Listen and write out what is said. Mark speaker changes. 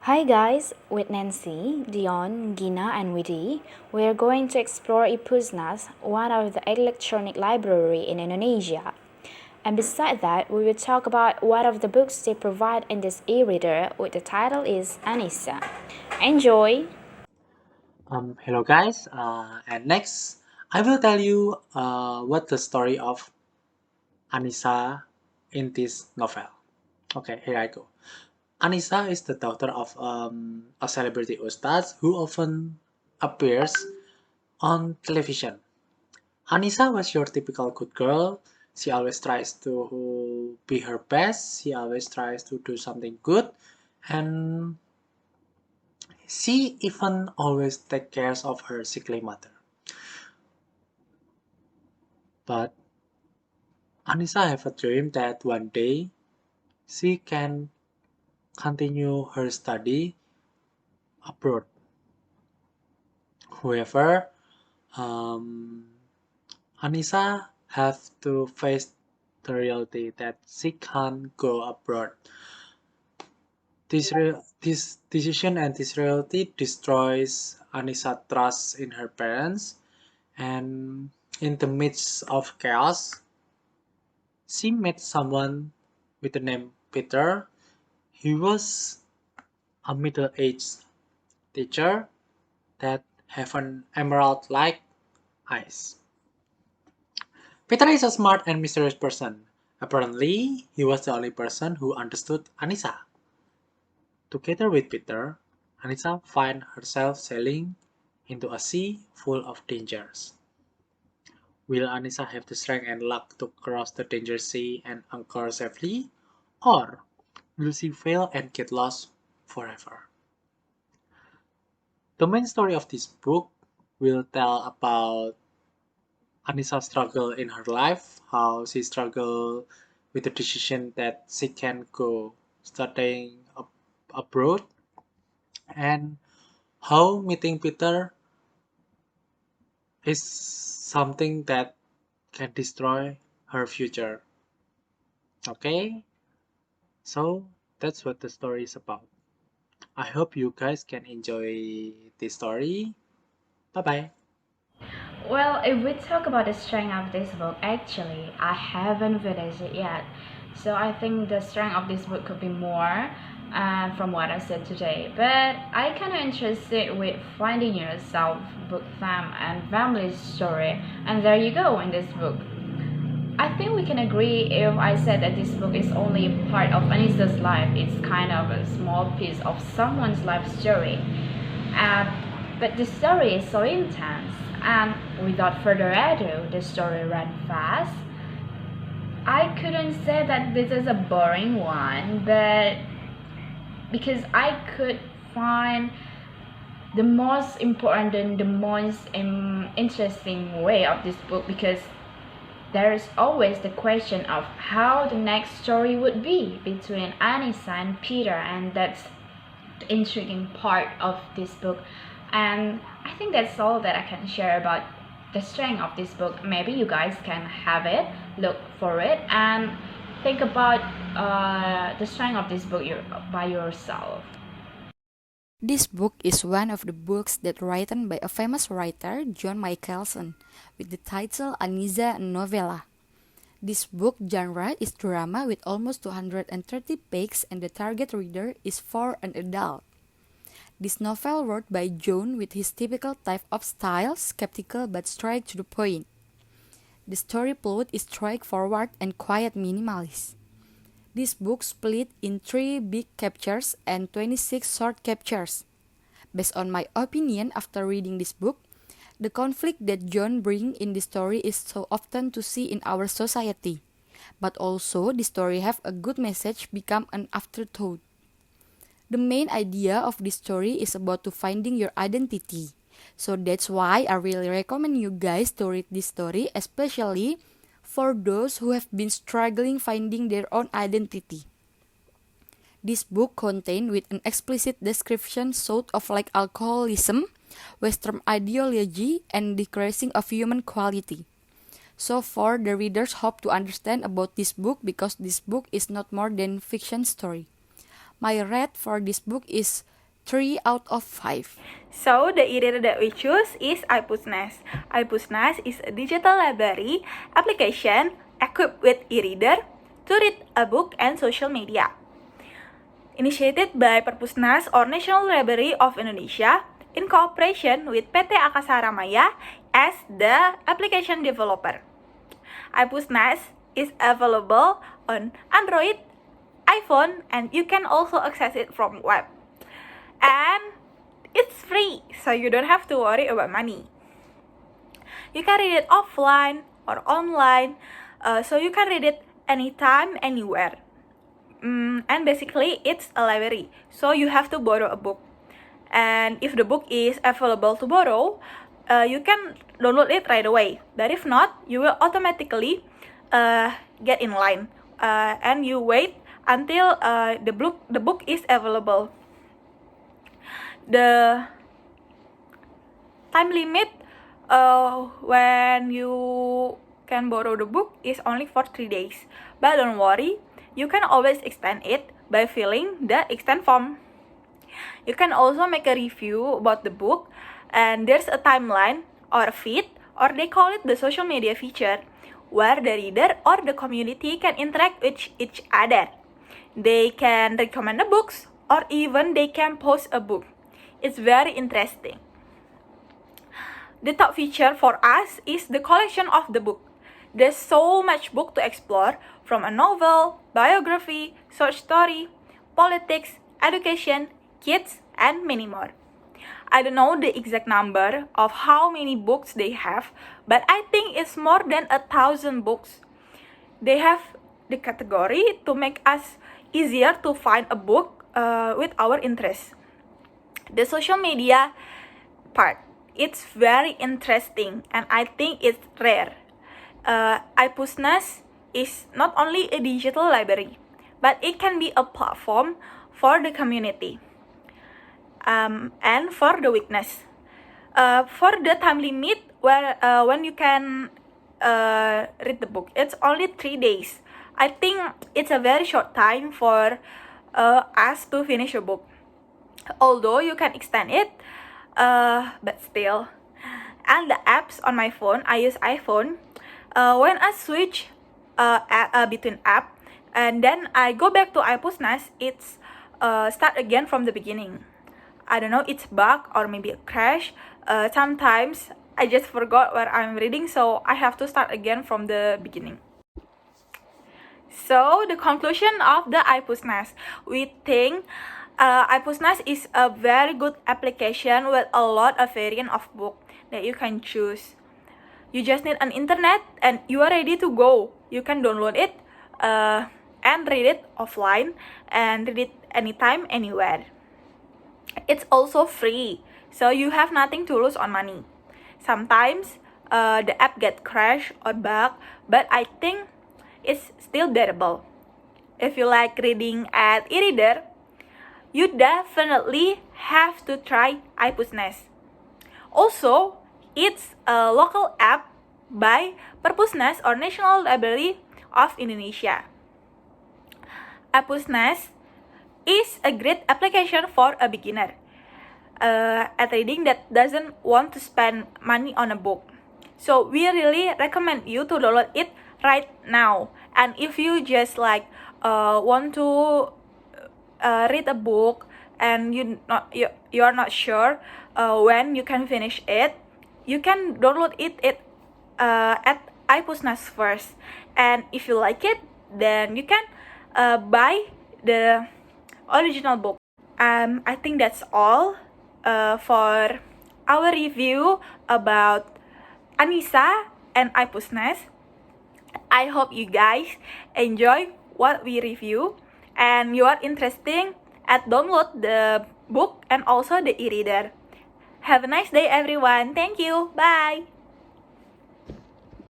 Speaker 1: Hi guys, with Nancy, Dion, Gina, and Widya, we are going to explore iPusnas, one of the electronic library in Indonesia. And beside that, we will talk about one of the books they provide in this e-reader, which the title is Annisa. Enjoy!
Speaker 2: Hello guys, and next I will tell you what the story of Anissa in this novel. Okay, here I go. Anissa is the daughter of a celebrity ustaz who often appears on television. Anissa was your typical good girl. She always tries to be her best. She always tries to do something good, and she even always takes care of her sickly mother. But Anissa have a dream that one day she can continue her study abroad. However, um, Anissa have to face the reality that she can't go abroad. This decision and this reality destroys Anissa's trust in her parents, and in the midst of chaos, she met someone with the name Peter. He was a middle-aged teacher that have an emerald-like eyes. Peter is a smart and mysterious person. Apparently, he was the only person who understood Anissa. Together with Peter, Anissa finds herself sailing into a sea full of dangers. Will Anissa have the strength and luck to cross the dangerous sea and anchor safely? Or will she fail and get lost forever? The main story of this book will tell about Anissa's struggle in her life, how she struggled with the decision that she can go studying abroad, and how meeting Peter is something that can destroy her future. Okay, so that's what the story is about. I hope you guys can enjoy this story. Bye bye.
Speaker 1: Well, if we talk about the strength of this book, actually, I haven't finished it yet. So I think the strength of this book could be more from what I said today. But I kind of interested with finding yourself, book theme, and family story. And there you go in this book. I think we can agree if I said that this book is only part of Anissa's life. It's kind of a small piece of someone's life story. Uh, but the story is so intense, and without further ado, the story ran fast. I couldn't say that this is a boring one, but because I could find the most important and the most interesting way of this book, because there is always the question of how the next story would be between Anissa and Peter, and that's the intriguing part of this book. And I think that's all that I can share about the strength of this book. Maybe you guys can have it, look for it, and think about the strength of this book by yourself.
Speaker 3: This book is one of the books that written by a famous writer, John Michaelson, with the title Annisa novella. This book genre is drama with almost 230 pages, and the target reader is for an adult. This novel wrote by John with his typical type of style, skeptical but straight to the point. The story plot is straightforward and quite minimalist. This book split in 3 big chapters and 26 short chapters. Based on my opinion after reading this book, the conflict that John brings in the story is so often to see in our society. But also, the story have a good message become an afterthought. The main idea of this story is about to finding your identity. So that's why I really recommend you guys to read this story, especially for those who have been struggling finding their own identity. This book contained with an explicit description sort of like alcoholism, Western ideology, and decreasing of human quality. So far, the readers hope to understand about this book because this book is not more than fiction story. My rate for this book is 3 out of 5.
Speaker 4: So the e-reader that we choose is iPusnas. iPusnas is a digital library application equipped with e-reader to read a book and social media. Initiated by Perpusnas or National Library of Indonesia in cooperation with PT Akasa Ramaya as the application developer. iPusnas is available on Android, iPhone, and you can also access it from web. And it's free, so you don't have to worry about money. You can read it offline or online, so you can read it anytime, anywhere. And basically, it's a library, so you have to borrow a book. And if the book is available to borrow, you can download it right away. But if not, you will automatically get in line, and you wait until the book is available. The time limit when you can borrow the book is only for 3 days. But don't worry, you can always extend it by filling the extend form. You can also make a review about the book, and there's a timeline or a feed, or they call it the social media feature, where the reader or the community can interact with each other. They can recommend the books, or even they can post a book. It's very interesting. The top feature for us is the collection of the book. There's so much book to explore, from a novel, biography, short story, politics, education, kids, and many more. I don't know the exact number of how many books they have, but I think it's more than 1,000 books. They have the category to make us easier to find a book with our interests. The social media part, it's very interesting, and I think it's rare. iPusnas is not only a digital library, but it can be a platform for the community and for the weakness. For the time limit when you can read the book, it's only 3 days. I think it's a very short time for us to finish a book. Although you can extend it, but still. And the apps on my phone, I use iPhone. When I switch between app, and then I go back to iPusnas, it's start again from the beginning. I don't know, it's bug or maybe a crash. Sometimes I just forgot where I'm reading, so I have to start again from the beginning. So the conclusion of the iPusnas, we think iPusnas is a very good application with a lot of variant of book that you can choose. You just need an internet and you are ready to go. You can download it and read it offline and read it anytime, anywhere. It's also free, so you have nothing to lose on money. Sometimes the app get crash or bug, but I think it's still bearable. If you like reading at e-reader, you definitely have to try iPusnas. Also, it's a local app by Perpusnas or National Library of Indonesia. iPusnas is a great application for a beginner at reading that doesn't want to spend money on a book. So we really recommend you to download it right now. And if you just like want to read a book and you're not sure when you can finish it, you can download it at iPusnas first. And if you like it, then you can buy the original book. I think that's all for our review about Annisa and iPusnas. I hope you guys enjoy what we review and you are interested at download the book and also the e-reader. Have a nice day everyone. Thank you. Bye.